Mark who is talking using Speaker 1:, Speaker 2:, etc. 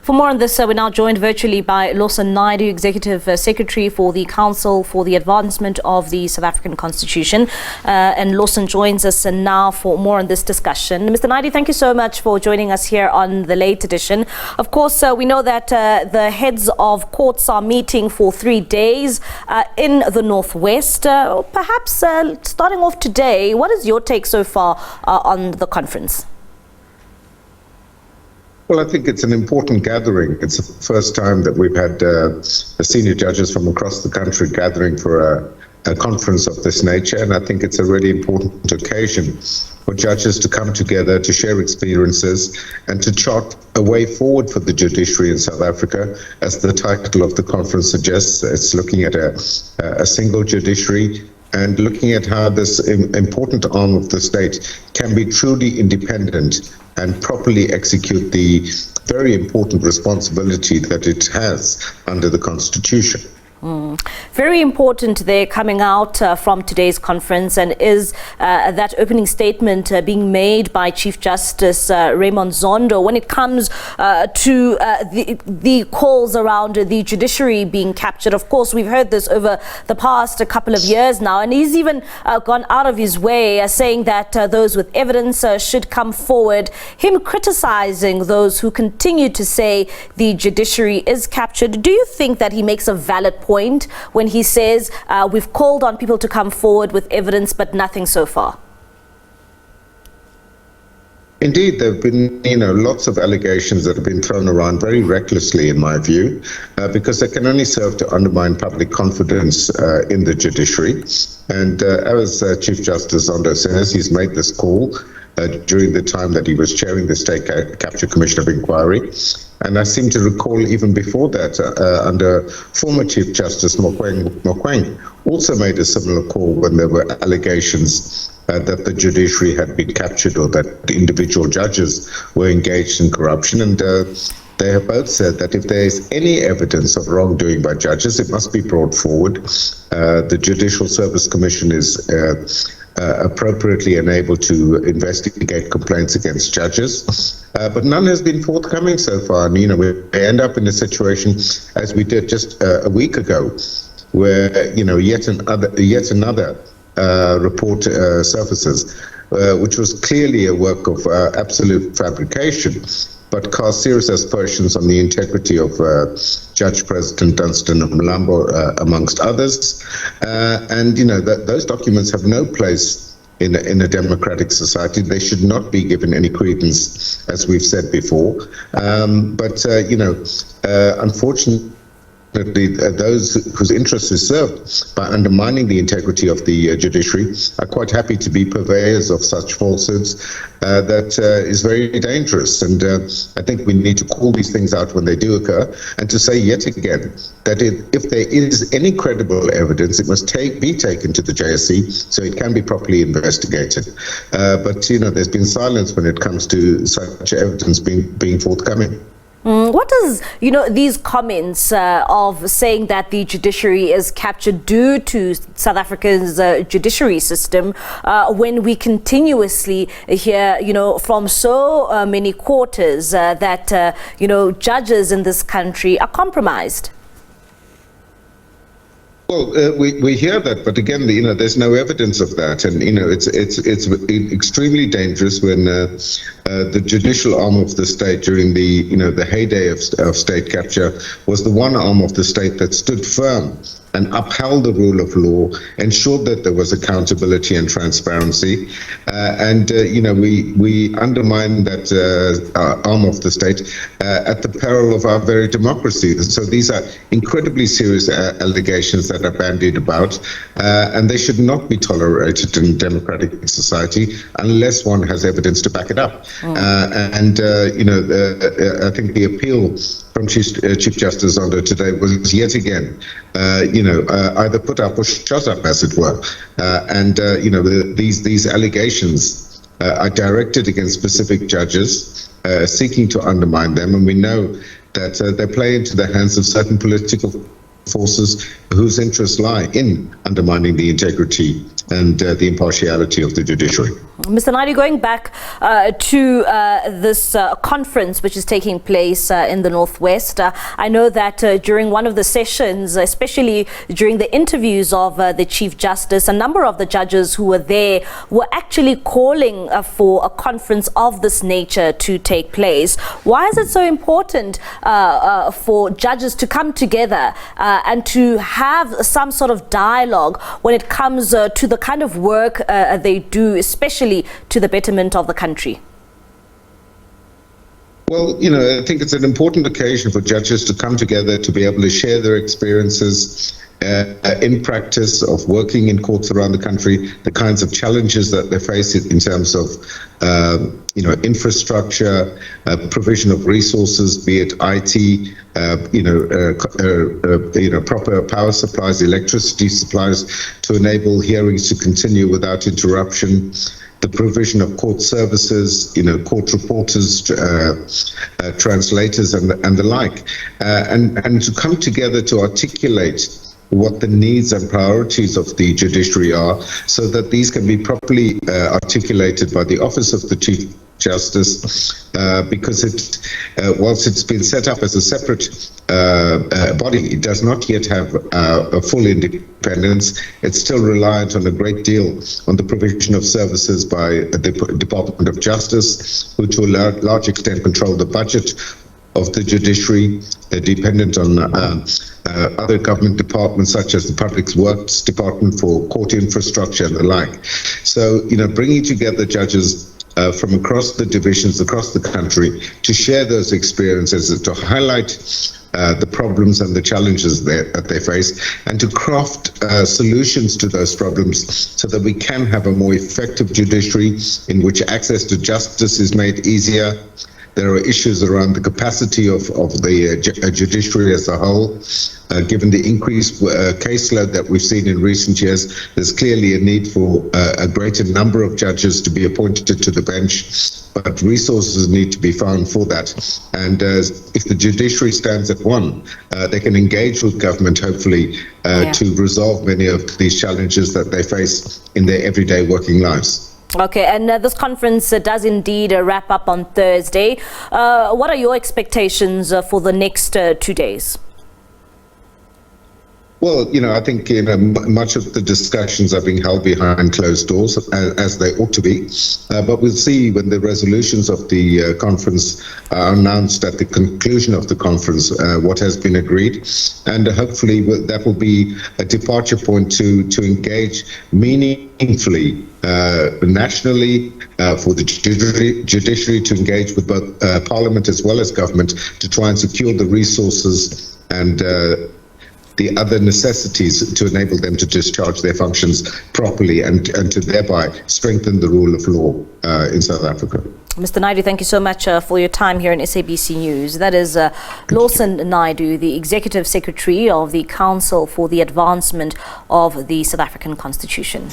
Speaker 1: For more on this, we're now joined virtually by Lawson Naidoo, Executive Secretary for the Council for the Advancement of the South African Constitution. And Lawson joins us now for more on this discussion. Mr. Naidoo, thank you so much for joining us here on the late edition. Of course, we know that the heads of courts are meeting for 3 days in the Northwest. Perhaps starting off today, what is your take so far on the conference?
Speaker 2: Well, I think it's an important gathering. It's the first time that we've had senior judges from across the country gathering for a conference of this nature, and I think it's a really important occasion for judges to come together, to share experiences, and to chart a way forward for the judiciary in South Africa. As the title of the conference suggests, it's looking at a single judiciary and looking at how this important arm of the state can be truly independent and properly execute the very important responsibility that it has under the Constitution.
Speaker 1: Very important there coming out from today's conference, and is that opening statement being made by Chief Justice Raymond Zondo when it comes to the calls around the judiciary being captured. Of course, we've heard this over the past couple of years now, and he's even gone out of his way saying that those with evidence should come forward, him criticizing those who continue to say the judiciary is captured. Do you think that he makes a valid point when he says we've called on people to come forward with evidence but nothing so far?
Speaker 2: Indeed, there have been, lots of allegations that have been thrown around very recklessly, in my view, because they can only serve to undermine public confidence in the judiciary. And as Chief Justice Zondo says, he's made this call during the time that he was chairing the State Capture Commission of Inquiry. And I seem to recall even before that, under former Chief Justice Mokweng also made a similar call when there were allegations that the judiciary had been captured or that individual judges were engaged in corruption. And they have both said that if there is any evidence of wrongdoing by judges, it must be brought forward. The Judicial Service Commission is appropriately enabled to investigate complaints against judges, but none has been forthcoming so far. And we end up in a situation, as we did just a week ago, where yet another report surfaces, which was clearly a work of absolute fabrication, but cast serious aspersions on the integrity of Judge President Dunstan of Mlambo, amongst others. And those documents have no place in a democratic society. They should not be given any credence, as we've said before. But unfortunately, those whose interest is served by undermining the integrity of the judiciary are quite happy to be purveyors of such falsehoods. That is very dangerous. And I think we need to call these things out when they do occur, and to say yet again that if there is any credible evidence, it must be taken to the JSC so it can be properly investigated. But there's been silence when it comes to such evidence being forthcoming.
Speaker 1: What does, these comments of saying that the judiciary is captured due to South Africa's judiciary system, when we continuously hear, from so many quarters that, judges in this country are compromised?
Speaker 2: Well, we hear that, but again, there's no evidence of that, and it's extremely dangerous when the judicial arm of the state during the heyday of state capture was the one arm of the state that stood firm and upheld the rule of law, ensured that there was accountability and transparency, and we undermine that arm of the state at the peril of our very democracy. So these are incredibly serious allegations that are bandied about, and they should not be tolerated in a democratic society unless one has evidence to back it up. I think the appeal from Chief Justice Zondo today was yet again, either put up or shut up, as it were. These allegations are directed against specific judges, seeking to undermine them, and we know that they play into the hands of certain political forces whose interests lie in undermining the integrity and the impartiality of the judiciary.
Speaker 1: Mr. Naidoo, going back to this conference which is taking place in the Northwest, I know that during one of the sessions, especially during the interviews of the Chief Justice, a number of the judges who were there were actually calling for a conference of this nature to take place. Why is it so important for judges to come together and to have some sort of dialogue when it comes to the kind of work they do, especially to the betterment of the country?
Speaker 2: Well, I think it's an important occasion for judges to come together to be able to share their experiences in practice of working in courts around the country, the kinds of challenges that they face in terms of, infrastructure, provision of resources, be it IT, proper power supplies, electricity supplies to enable hearings to continue without interruption, the provision of court services, court reporters, translators, and the like, and to come together to articulate what the needs and priorities of the judiciary are, so that these can be properly articulated by the Office of the Chief Justice, because whilst it's been set up as a separate body, it does not yet have a full independence. It's still reliant on a great deal on the provision of services by the Department of Justice, who to a large extent control the budget of the judiciary. They're dependent on other government departments such as the Public Works Department for court infrastructure and the like. So, bringing together judges from across the divisions, across the country, to share those experiences, to highlight the problems and the challenges that they face, and to craft solutions to those problems so that we can have a more effective judiciary in which access to justice is made easier. There are issues around the capacity of the judiciary as a whole. Given the increased caseload that we've seen in recent years, there's clearly a need for a greater number of judges to be appointed to the bench, but resources need to be found for that. And if the judiciary stands at one, they can engage with government, hopefully, to resolve many of these challenges that they face in their everyday working lives.
Speaker 1: Okay, and this conference does indeed wrap up on Thursday. What are your expectations for the next 2 days?
Speaker 2: Well, I think much of the discussions are being held behind closed doors, as they ought to be. But we'll see when the resolutions of the conference are announced at the conclusion of the conference what has been agreed. And hopefully that will be a departure point to engage meaningfully nationally for the judiciary to engage with both Parliament as well as government to try and secure the resources and the other necessities to enable them to discharge their functions properly and to thereby strengthen the rule of law in South Africa.
Speaker 1: Mr. Naidoo, thank you so much for your time here in SABC News. That is Lawson Naidoo, the Executive Secretary of the Council for the Advancement of the South African Constitution.